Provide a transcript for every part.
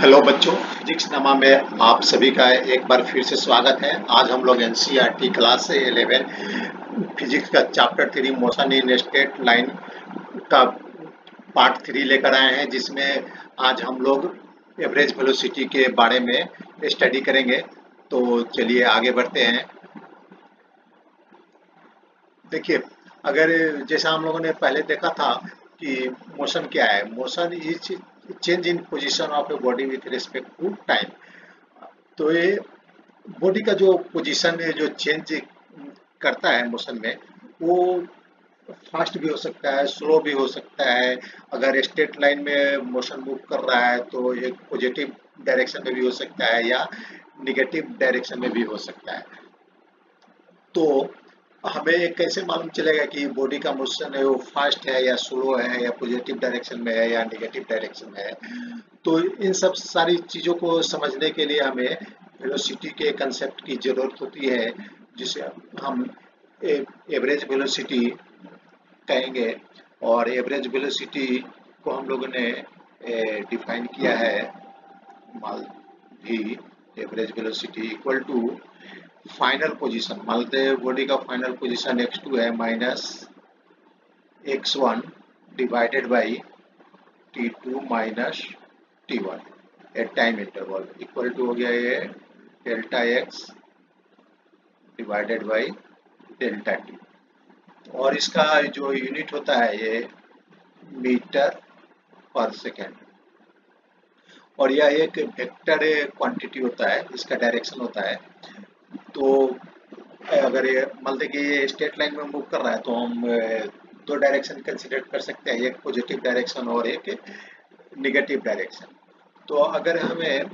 Hello बच्चों, physics नमा में आप सभी का एक बार फिर से स्वागत है। आज हम लोग एनसीईआरटी क्लास 11 फिजिक्स का chapter 3 motion in straight line का पार्ट 3 लेकर आए हैं, जिसमें आज हम लोग एवरेज वेलोसिटी के बारे में स्टडी करेंगे। तो चलिए आगे बढ़ते हैं। देखिए, अगर जैसा हम लोगों ने पहले देखा था कि मोशन क्या है। Motion is change in position of a body with respect to time. तो ये बॉडी का जो पोजीशन है, जो चेंज करता है मोशन में, वो फास्ट भी हो सकता है, स्लो भी हो सकता है। अगर स्ट्रेट लाइन में मोशन मूव कर रहा है तो एक पॉजिटिव डायरेक्शन में भी हो सकता है या निगेटिव डायरेक्शन में भी हो सकता है। तो हमें कैसे मालूम चलेगा कि बॉडी का मोशन है वो फास्ट है या स्लो है या पॉजिटिव डायरेक्शन में है या नेगेटिव डायरेक्शन में है। तो इन सब सारी चीज़ों को समझने के लिए हमें वेलोसिटी के कंसेप्ट की ज़रूरत होती है, जिसे हम एवरेज वेलोसिटी कहेंगे। और एवरेज वेलोसिटी को हम लोगों ने डिफाइन किया है मान भी average velocity equal to final position. मान लेते हैं बॉडी का फाइनल पोजीशन x2 है minus x1 divided by t2 minus t1 at time interval equal to हो गया ये delta x divided by delta t। और इसका जो यूनिट होता है ये मीटर पर सेकेंड। और यह एक वेक्टर क्वांटिटी होता है, इसका डायरेक्शन होता है। तो अगर ये मान लें कि ये स्ट्रेट लाइन में मूव कर रहा है तो हम दो डायरेक्शन कंसीडर कर सकते हैं, एक पॉजिटिव डायरेक्शन और एक निगेटिव डायरेक्शन। तो अगर हमें,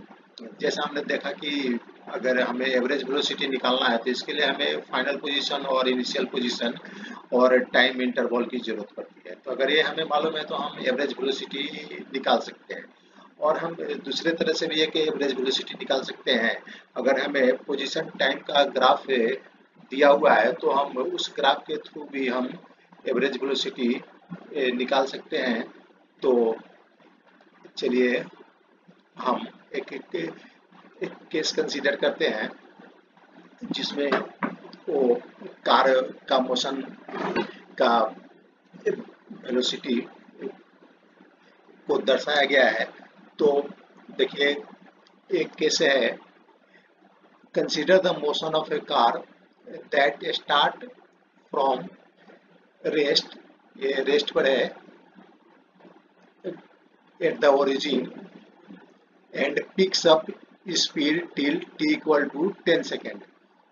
जैसा हमने देखा कि अगर हमें एवरेज वेलोसिटी निकालना है तो इसके लिए हमें फाइनल पोजीशन और इनिशियल पोजीशन और टाइम इंटरवल की जरूरत पड़ती है। तो अगर ये हमें मालूम है तो हम एवरेज वेलोसिटी निकाल सकते हैं। और हम दूसरे तरह से भी एक एवरेज वेलोसिटी निकाल सकते हैं। अगर हमें पोजीशन टाइम का ग्राफ दिया हुआ है तो हम उस ग्राफ के थ्रू भी हम एवरेज वेलोसिटी निकाल सकते हैं। तो चलिए हम एक केस कंसीडर करते हैं जिसमें वो कार का मोशन का वेलोसिटी को दर्शाया गया है। तो देखिए, एक केस है, consider the motion of a car that start from rest, ये रेस्ट पर है at the origin and picks up speed till t equal to 10 second.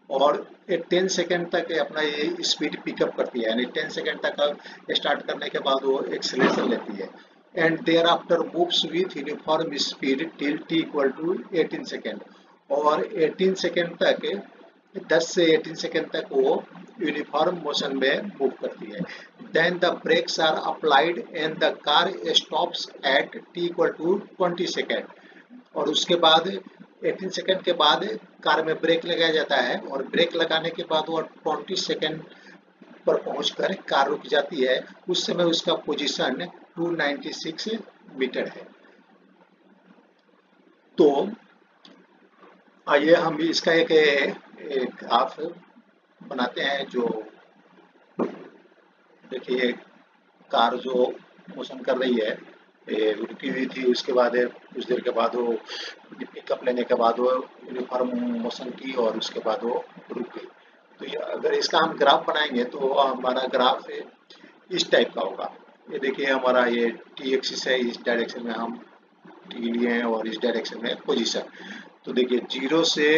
और 10 सेकेंड तक अपना ये स्पीड पिकअप करती है, यानी 10 सेकेंड तक स्टार्ट करने के बाद वो एक्सेलरेशन लेती है and thereafter moves with uniform speed till t equal to 18 second. और 18 सेकेंड तक 10 से 18 सेकेंड तक वो यूनिफॉर्म मोशन में मूव करती है। Then the brakes are applied and the car stops at t equal to 20 second. और उसके बाद 18 सेकेंड के बाद कार में ब्रेक लगाया जाता है और ब्रेक लगाने के बाद वो 20 सेकेंड पर पहुंचकर कार रुक जाती है। उस समय उसका पोजीशन 296 मीटर है। तो आइए हम भी इसका एक ग्राफ बनाते हैं। जो देखिए, कार जो मोशन कर रही है, रुकी हुई थी, उसके बाद कुछ देर के बाद वो पिकअप लेने के बाद वो यूनिफॉर्म मोशन की और उसके बाद वो रुक गई। तो ये अगर इसका हम ग्राफ बनाएंगे तो हमारा ग्राफ इस टाइप का होगा। ये देखिए, हमारा ये टी एक्सिस है, इस डायरेक्शन में हम टी लिए हैं और इस डायरेक्शन में पोजीशन। तो देखिए 0 से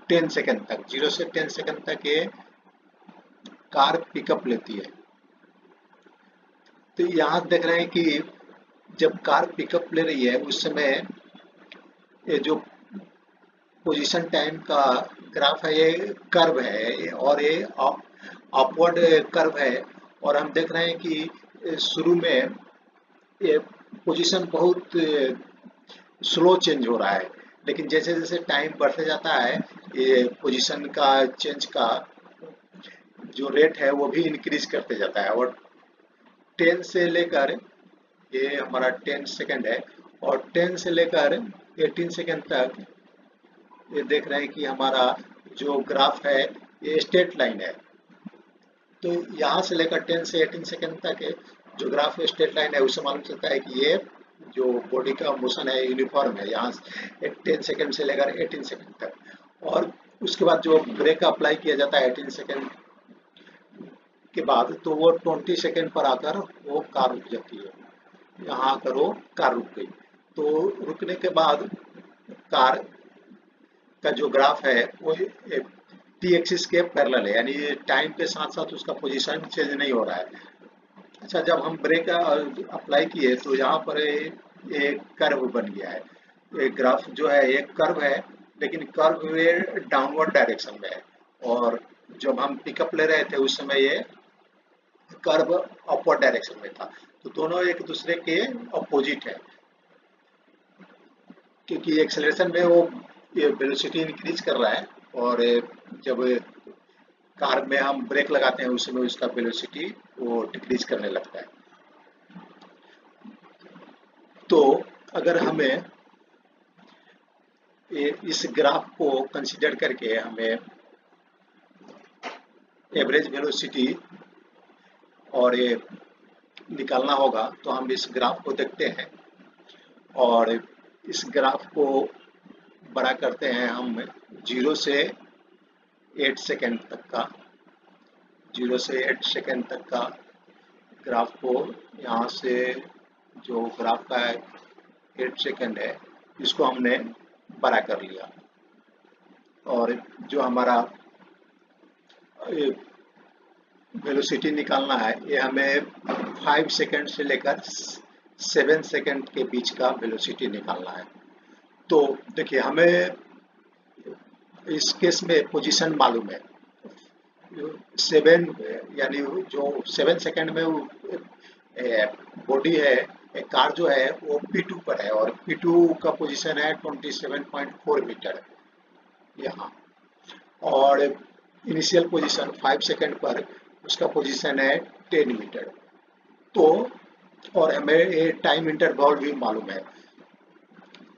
10 सेकेंड तक, 0 से 10 सेकेंड तक ये कार पिकअप लेती है। तो यहाँ देख रहे हैं कि जब कार पिकअप ले रही है उस समय ये जो पोजीशन टाइम का ग्राफ है ये कर्व है और ये अपवर्ड कर्व है। और हम देख रहे हैं कि शुरू में ये पोजीशन बहुत स्लो चेंज हो रहा है, लेकिन जैसे जैसे टाइम बढ़ते जाता है ये पोजीशन का चेंज का जो रेट है वो भी इंक्रीज करते जाता है। और 10 से लेकर ये हमारा 10 सेकेंड है और 10 से लेकर 18 सेकेंड तक ये देख रहे हैं कि हमारा जो ग्राफ है ये स्ट्रेट लाइन है। तो यहाँ से लेकर 10 से 18 सेकेंड तक जो ग्राफ स्ट्रेट लाइन है उससे मालूम चलता है कि ये जो बॉडी का मोशन है यूनिफॉर्म है, यहाँ 10 सेकेंड से लेकर 18 सेकेंड तक। और उसके बाद जो ब्रेक अप्लाई किया जाता है 18 सेकेंड के बाद, तो वो 20 सेकेंड पर आकर वो कार रुक जाती है। यहाँ आकर वो कार रुक गई। तो रुकने के बाद कार का जो ग्राफ है वो टी एक्सिस के पैरेलल है, यानी टाइम के साथ साथ उसका पोजीशन चेंज नहीं हो रहा है। अच्छा, जब हम ब्रेक अप्लाई किए तो यहाँ पर एक कर्व बन गया है। ये ग्राफ जो है एक कर्व है, लेकिन कर्व डाउनवर्ड डायरेक्शन में है। और जब हम पिकअप ले रहे थे उस समय ये कर्व अपवर्ड डायरेक्शन में था। तो दोनों एक दूसरे के अपोजिट है, क्योंकि एक्सेलरेशन में वो ये वेलोसिटी इंक्रीज कर रहा है, और जब कार में हम ब्रेक लगाते हैं उस समय उसका वेलोसिटी वो डिक्रीज करने लगता है। तो अगर हमें इस ग्राफ को कंसीडर करके हमें एवरेज वेलोसिटी और ये निकालना होगा, तो हम इस ग्राफ को देखते हैं और इस ग्राफ को बड़ा करते हैं हम 0 से 8 सेकेंड तक का, 0 से 8 सेकेंड तक का ग्राफ को, यहाँ से जो ग्राफ का 8 सेकेंड है इसको हमने बड़ा कर लिया। और जो हमारा वेलोसिटी निकालना है ये हमें 5 सेकेंड से लेकर 7 सेकेंड के बीच का वेलोसिटी निकालना है। तो देखिए, हमें इस केस में पोजीशन मालूम है 7, यानी जो 7 सेकेंड में बॉडी है, कार जो है वो P2 पर है, और P2 का पोजीशन है 27.4 मीटर यहाँ। और इनिशियल पोजीशन 5 सेकेंड पर उसका पोजीशन है 10 मीटर। तो और हमें ये टाइम इंटरवल भी मालूम है।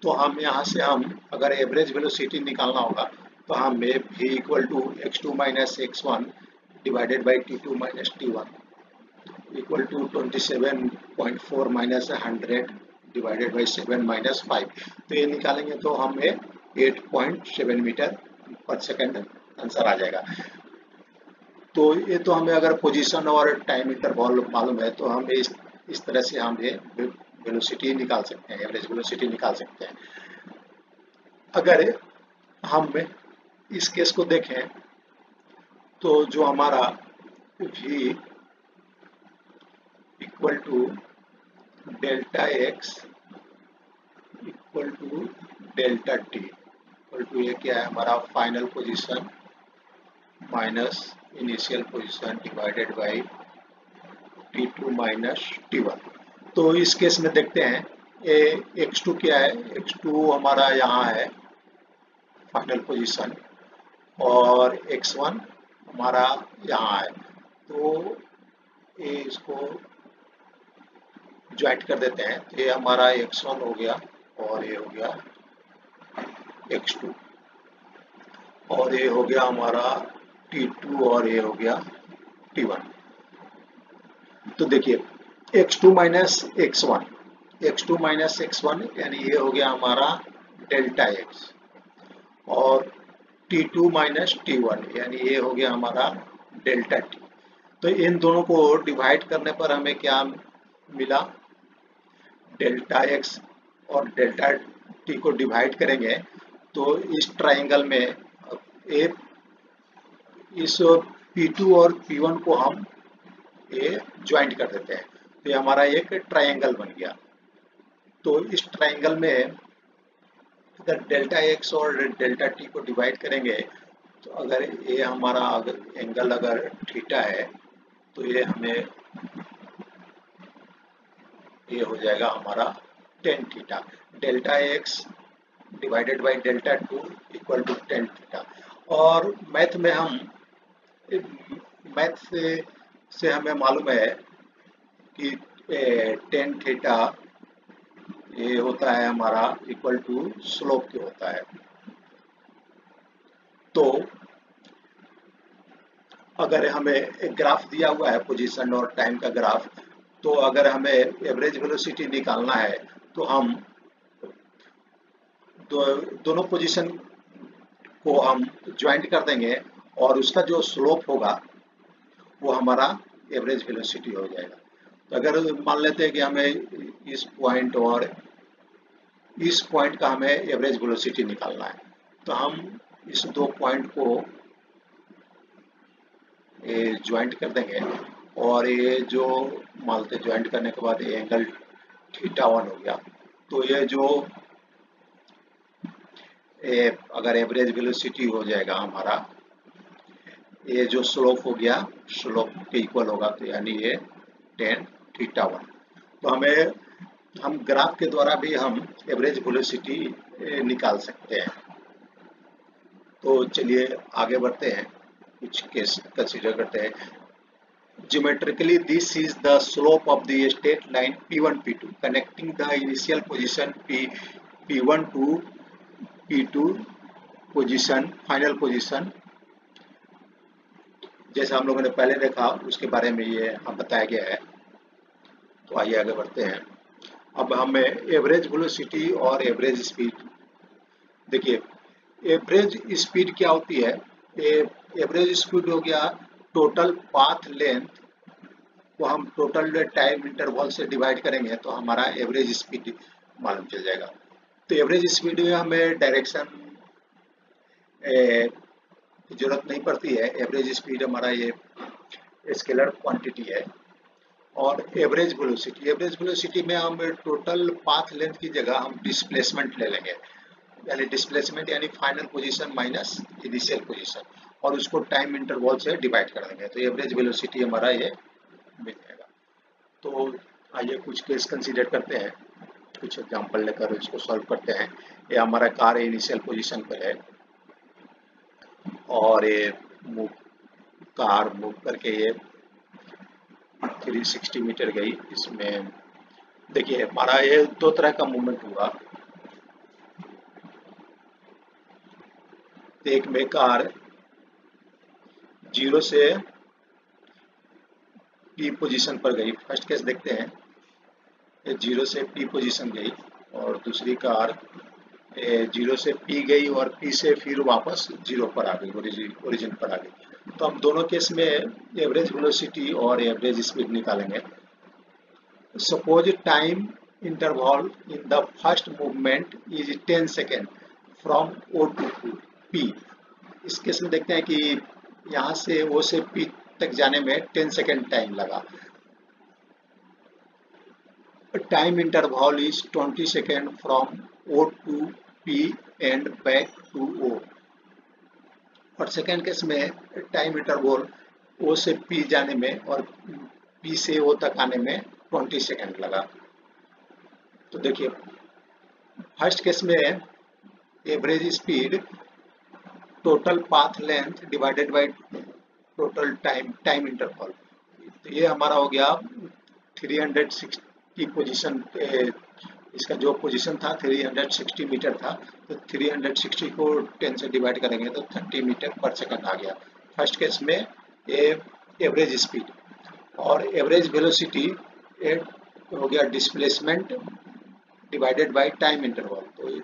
तो हम यहाँ से हम अगर एवरेज वेलोसिटी निकालना होगा तो हमें v equal to x2 minus x1 divided by t2 minus t1 equal to 27.4 minus 100 divided by 7 minus 5। तो ये निकालेंगे तो हमें 8.7 मीटर पर सेकेंड आंसर आ जाएगा। तो ये तो हमें अगर पोजीशन और टाइम इंटरवल मालूम है तो हम इस तरह से हम ये वेलोसिटी निकाल सकते हैं, एवरेज वेलोसिटी निकाल सकते हैं। अगर हम इस केस को देखें तो जो हमारा v equal to delta x equal to delta t equal to ये क्या है हमारा final position minus initial position divided by t2 minus t1। तो इस केस में देखते हैं x2 क्या है, x2 हमारा यहाँ है फाइनल पोजीशन, और x1 हमारा यहाँ है। तो ये इसको ज्वाइंट कर देते हैं, तो ये हमारा x1 हो गया और ये हो गया x2, और ये हो गया हमारा t2 और ये हो गया t1। तो देखिए x2 minus x1, x2 minus x1 यानी ये हो गया हमारा डेल्टा x, और t2 माइनस t1 यानी ये हो गया हमारा डेल्टा t। तो इन दोनों को डिवाइड करने पर हमें क्या मिला, डेल्टा x और डेल्टा t को डिवाइड करेंगे तो इस ट्राइंगल में इस P2 और P1 को हम ये ज्वाइंट कर देते हैं, तो ये हमारा एक ट्राइंगल बन गया। तो इस ट्राइंगल में अगर डेल्टा x और डेल्टा t को डिवाइड करेंगे तो अगर ये हमारा अगर एंगल अगर थीटा है तो ये हमें ये हो जाएगा हमारा tan theta, delta x divided by delta 2 equal to tan theta. और मैथ में हम मैथ से हमें मालूम है कि tan थीटा ये होता है हमारा इक्वल टू स्लोप के होता है। तो अगर हमें एक ग्राफ दिया हुआ है पोजीशन और टाइम का ग्राफ, तो अगर हमें एवरेज वेलोसिटी निकालना है तो हम दोनों पोजीशन को हम ज्वाइंट कर देंगे और उसका जो स्लोप होगा वो हमारा एवरेज वेलोसिटी हो जाएगा। तो अगर मान लेते हैं कि हमें इस पॉइंट और इस पॉइंट का हमें एवरेज वेलोसिटी निकालना है, तो हम इस दो पॉइंट को ज्वाइंट कर देंगे और ये जो मानते ज्वाइंट करने के बाद ये एंगल θ1 हो गया। तो ये जो अगर एवरेज वेलोसिटी हो जाएगा हमारा, ये जो स्लोप हो गया स्लोप के इक्वल होगा, तो यानी ये tan θ1। तो हम ग्राफ के द्वारा भी हम एवरेज वेलोसिटी निकाल सकते हैं। तो चलिए आगे बढ़ते हैं, कुछ केस कंसीडर करते हैं। Geometrically, this is the slope of the straight line P1 P2 connecting the initial position P1 to P2 position final position। जैसा हम लोगों ने पहले देखा उसके बारे में ये हम बताया गया है। तो आइए आगे बढ़ते हैं। अब हमें एवरेज वेलोसिटी और एवरेज स्पीड, देखिए एवरेज स्पीड क्या होती है। एवरेज स्पीड हो गया टोटल पाथ लेंथ को हम टोटल टाइम इंटरवल से डिवाइड करेंगे तो हमारा एवरेज स्पीड मालूम चल जाएगा। तो एवरेज स्पीड में हमें डायरेक्शन की जरूरत नहीं पड़ती है। एवरेज स्पीड हमारा ये स्केलर क्वांटिटी है। और एवरेज वेलोसिटी में हम टोटल पाथ लेंथ की जगह हम डिस्प्लेसमेंट ले लेंगे, यानी डिस्प्लेसमेंट यानी final position minus initial position, और उसको टाइम इंटरवल से डिवाइड कर देंगे तो एवरेज वेलोसिटी हमारा ये मिल जाएगा। तो आइए कुछ केस कंसीडर करते हैं, कुछ एग्जांपल लेकर इसको सॉल्व करते हैं। ये हमारा कार इनिशियल पोजीशन पर है और ये कार मूव करके ये 360 मीटर गई। इसमें देखिए हमारा ये दो तरह का मूवमेंट हुआ। एक में कार 0 से P पोजीशन पर गई। फर्स्ट केस देखते हैं, ये 0 से P पोजीशन गई और दूसरी कार 0 से P गई और P से फिर वापस 0 पर आ गई, ओरिजिन पर आ गई। तो हम दोनों केस में एवरेज वेलोसिटी और एवरेज स्पीड निकालेंगे। Suppose time interval in the first movement is 10 second from O to P। इस केस में देखते हैं कि यहाँ से O से P तक जाने में 10 सेकेंड टाइम लगा। Time interval is 20 second from O to P and back to O। और सेकेंड केस में टाइम इंटरवल O से P जाने में और P से O तक आने में 20 सेकेंड लगा। तो देखिए फर्स्ट केस में average speed total path length divided by total time interval, तो ये हमारा हो गया 360 पोजीशन। इसका जो पोजीशन था 360 मीटर था, तो 360 को 10 से डिवाइड करेंगे तो 30 मीटर पर सेकंड आ गया फर्स्ट केस में। ये एवरेज स्पीड और एवरेज वेलोसिटी हो गया displacement divided by time interval. तो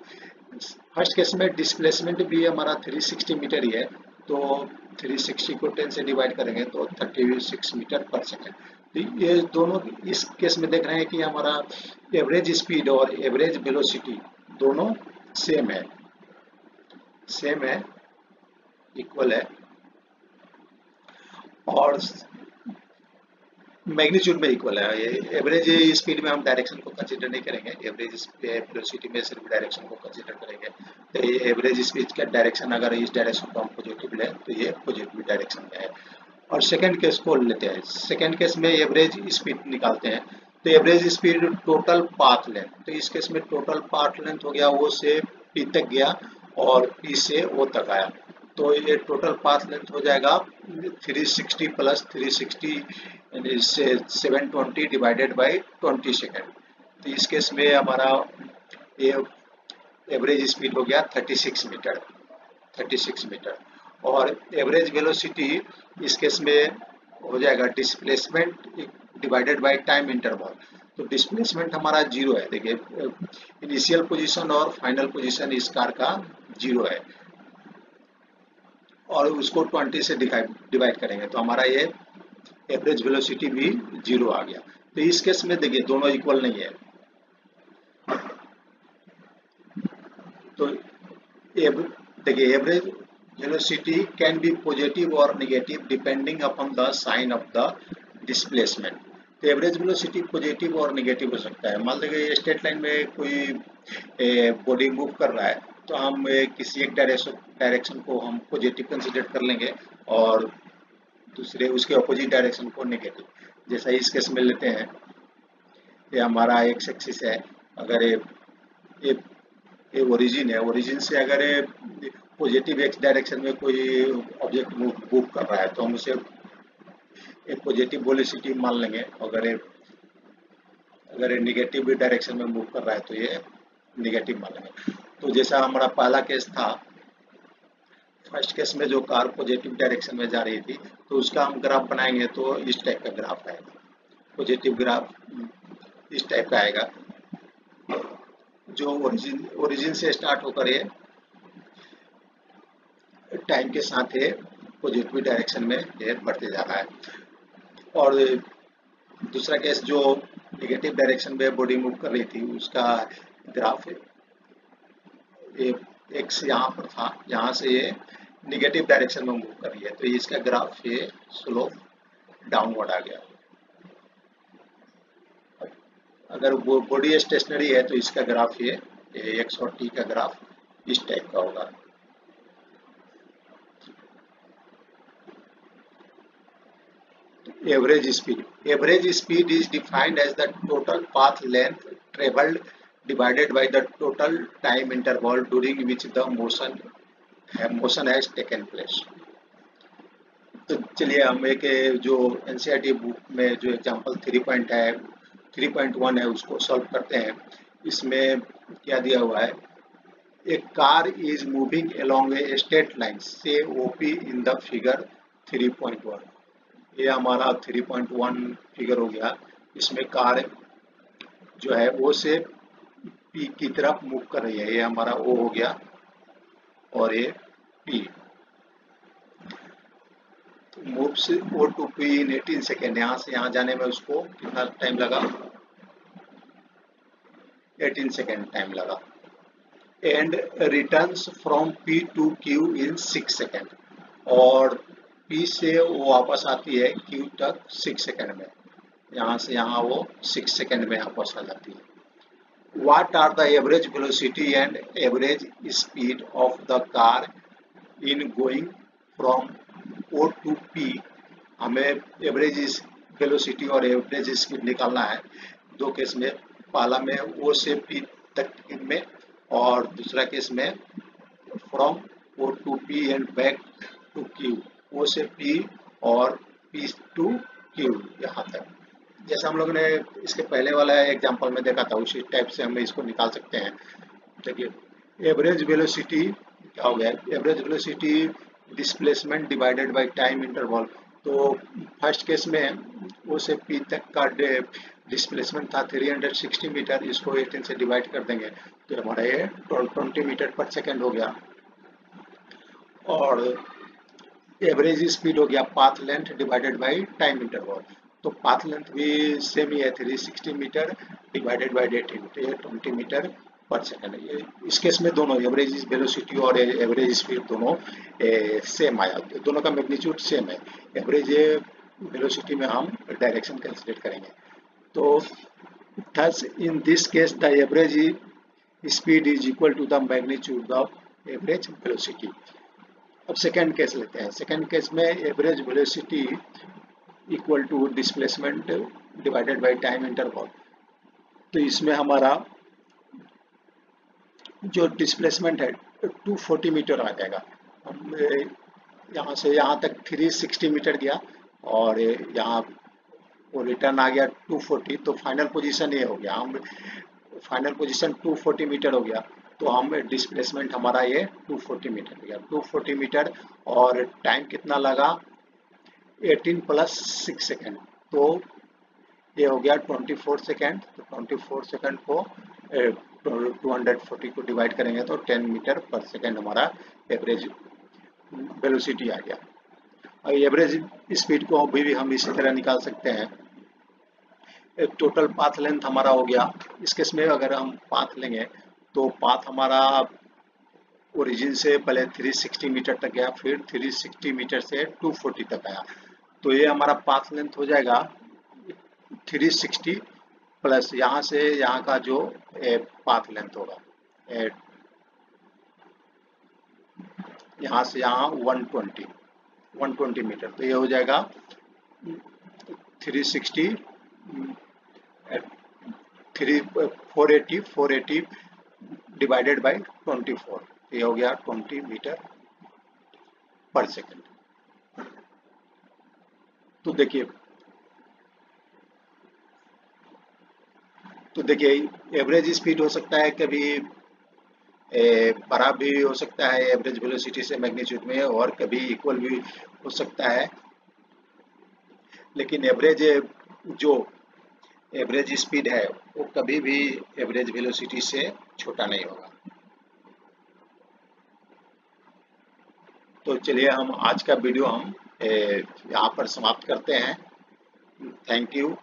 फर्स्ट केस में डिस्प्लेसमेंट भी हमारा 360 मीटर ही है, तो 360 को 10 से डिवाइड करेंगे तो 36 मीटर पर सेकेंड। तो ये दोनों इस केस में देख रहे हैं कि हमारा एवरेज स्पीड और एवरेज वेलोसिटी दोनों सेम है, इक्वल है और मैग्नीट्यूड में इक्वल है। ये एवरेज स्पीड में हम डायरेक्शन को कंसीडर नहीं करेंगे, एवरेज वेलोसिटी में सिर्फ डायरेक्शन को कंसीडर करेंगे। तो ये एवरेज स्पीड का डायरेक्शन अगर इस डायरेक्शन को हम पॉजिटिव लें तो ये पॉजिटिव डायरेक्शन में है। और सेकंड केस को लेते हैं। सेकंड केस में एवरेज स्पीड निकालते हैं। तो average speed total path length, तो इस केस में टोटल पाथ लेंथ हो गया O से P तक गया और P से O तक आया, तो ये टोटल पाथ लेंथ हो जाएगा 360 प्लस 360 से 720 डिवाइडेड बाय 20 सेकेंड। तो इस केस में हमारा ये एवरेज स्पीड हो गया 36 मीटर, 36 मीटर। और एवरेज वेलोसिटी इस केस में हो जाएगा displacement divided by time interval. तो डिस्प्लेसमेंट हमारा जीरो है, देखिए इनिशियल पोजीशन और फाइनल पोजीशन इस कार का जीरो है, और उसको 20 से डिवाइड करेंगे तो हमारा ये एवरेज वेलोसिटी भी जीरो आ गया। तो इस केस में देखिए दोनों इक्वल नहीं है। तो देखिए average velocity can be positive और negative depending upon the sign of the displacement. तो एवरेज वेलोसिटी पॉजिटिव और नेगेटिव हो सकता है। मान लीजिए स्ट्रेट लाइन में कोई बॉडी मूव कर रहा है तो हम किसी एक डायरेक्शन को हम पॉजिटिव कंसिडर कर लेंगे और दूसरे उसके अपोजिट डायरेक्शन को नेगेटिव। जैसा इस केस में लेते हैं, ये हमारा एक्स एक्सिस है, अगर ये ओरिजिन है, ओरिजिन से अगर पॉजिटिव एक्स डायरेक्शन में कोई ऑब्जेक्ट मूव कर रहा है तो हम उसे एक पॉजिटिव वेलोसिटी मान लेंगे। अगर नेगेटिव डायरेक्शन में मूव कर रहा है तो ये नेगेटिव मान लेंगे। तो जैसा हमारा पहला केस था, फर्स्ट केस में जो कार पॉजिटिव डायरेक्शन में जा रही थी तो उसका हम ग्राफ बनाएंगे तो इस टाइप का ग्राफ आएगा, पॉजिटिव ग्राफ इस टाइप का आएगा, जो ओरिजिन से स्टार्ट होकर ये टाइम के साथ ये पॉजिटिव डायरेक्शन में ये बढ़ते जा रहा है। और दूसरा केस जो नेगेटिव डायरेक्शन में बॉडी मूव कर रही थी उसका ग्राफ ये एक्स यहाँ पर था, यहाँ से ये नेगेटिव डायरेक्शन में मूव कर रही है तो इसका ग्राफ ये स्लोप डाउनवर्ड आ गया। अगर वो बॉडी स्टेशनरी है तो इसका ग्राफ ये एक्स और टी का ग्राफ इस टाइप का होगा। Average speed is defined as the total path length travelled divided by the total time interval during which the motion has taken place। तो चलिए हम एक जो एनसीईआरटी बुक में जो एग्जांपल 3.1 है उसको सॉल्व करते हैं। इसमें क्या दिया हुआ है, a car is moving along a straight line से ओपी इन द फिगर 3.1। ये हमारा 3.1 फिगर हो गया। इसमें कार जो है वो से पी की तरफ मूव कर रही है, ये हमारा ओ हो गया और ये पी। तो मूव से O two P in 18 second, यहाँ से यहाँ जाने में उसको कितना टाइम लगा, 18 सेकेंड टाइम लगा। And returns from P to Q in 6 second, और पी से वो वापस आती है क्यू तक 6 सेकेंड में, यहाँ से यहाँ वो 6 सेकेंड में वापस आ जाती है। What are the average velocity and average speed of the car in going from O to P? हमें एवरेज वेलोसिटी और एवरेज स्पीड निकालना है दो केस में, पहला में O से P तक में और दूसरा केस में from O to P and back to Q, O से P और P टू Q यहाँ तक। जैसा हम लोगों ने इसके पहले वाला एग्जांपल में देखा था उसी टाइप से हम इसको निकाल सकते हैं। देखिए एवरेज वेलोसिटी क्या हो गया, average velocity displacement divided by time interval. तो फर्स्ट केस में ओ से पी तक का डिस्प्लेसमेंट था 360 मीटर, इसको 18 से डिवाइड कर देंगे तो हमारा ये 20 मीटर पर सेकेंड हो गया। और एवरेज स्पीड हो गया path length divided by time interval. तो पाथ लेंथ भी सेम ही है 360 मीटर डिवाइडेड बाय 18, तो ये 20 मीटर पर सेकेंड है। इस केस में दोनों एवरेज वेलोसिटी और एवरेज स्पीड दोनों सेम आया, दोनों का मैग्नीट्यूड सेम है। एवरेज वेलोसिटी में हम डायरेक्शन कंसीडर करेंगे। तो thus in this case the average speed is equal to the magnitude of average velocity. अब सेकेंड केस लेते हैं। सेकेंड केस में average velocity equal to displacement divided by time interval. तो इसमें हमारा जो डिस्प्लेसमेंट है 240 मीटर आ जाएगा। हम यहाँ से यहाँ तक 360 मीटर गया और यहाँ वो रिटर्न आ गया 240, तो फाइनल पोजीशन ये हो गया, हम फाइनल पोजीशन 240 मीटर हो गया, तो हम डिस्प्लेसमेंट हमारा ये 240 मीटर हो गया, 240 मीटर। और टाइम कितना लगा, 18 प्लस 6 सेकेंड, तो ये हो गया 24 सेकेंड। तो 24 सेकेंड को 240 को डिवाइड करेंगे तो 10 मीटर पर सेकेंड हमारा एवरेज वेलोसिटी आ गया। और एवरेज स्पीड को अभी भी हम इसी तरह निकाल सकते हैं। एक टोटल पाथ लेंथ हमारा हो गया, इस केस में अगर हम पाथ लेंगे तो पाथ हमारा ओरिजिन से पहले 360 मीटर तक गया, फिर 360 मीटर से 240 तक आया, तो ये हमारा पाथ लेंथ हो जाएगा 360 प्लस यहाँ से यहाँ का जो पाथ लेंथ होगा, यहाँ से यहाँ 120 मीटर, तो ये हो जाएगा 360 480 डिवाइडेड बाई 24, ये हो गया 20 मीटर पर सेकेंड। तो देखिए एवरेज स्पीड हो सकता है कभी बड़ा भी हो सकता है एवरेज वेलोसिटी से मैग्नीट्यूड में, और कभी इक्वल भी हो सकता है, लेकिन जो एवरेज स्पीड है वो कभी भी एवरेज वेलोसिटी से छोटा नहीं होगा। तो चलिए हम आज का वीडियो हम यहाँ पर समाप्त करते हैं। Thank you.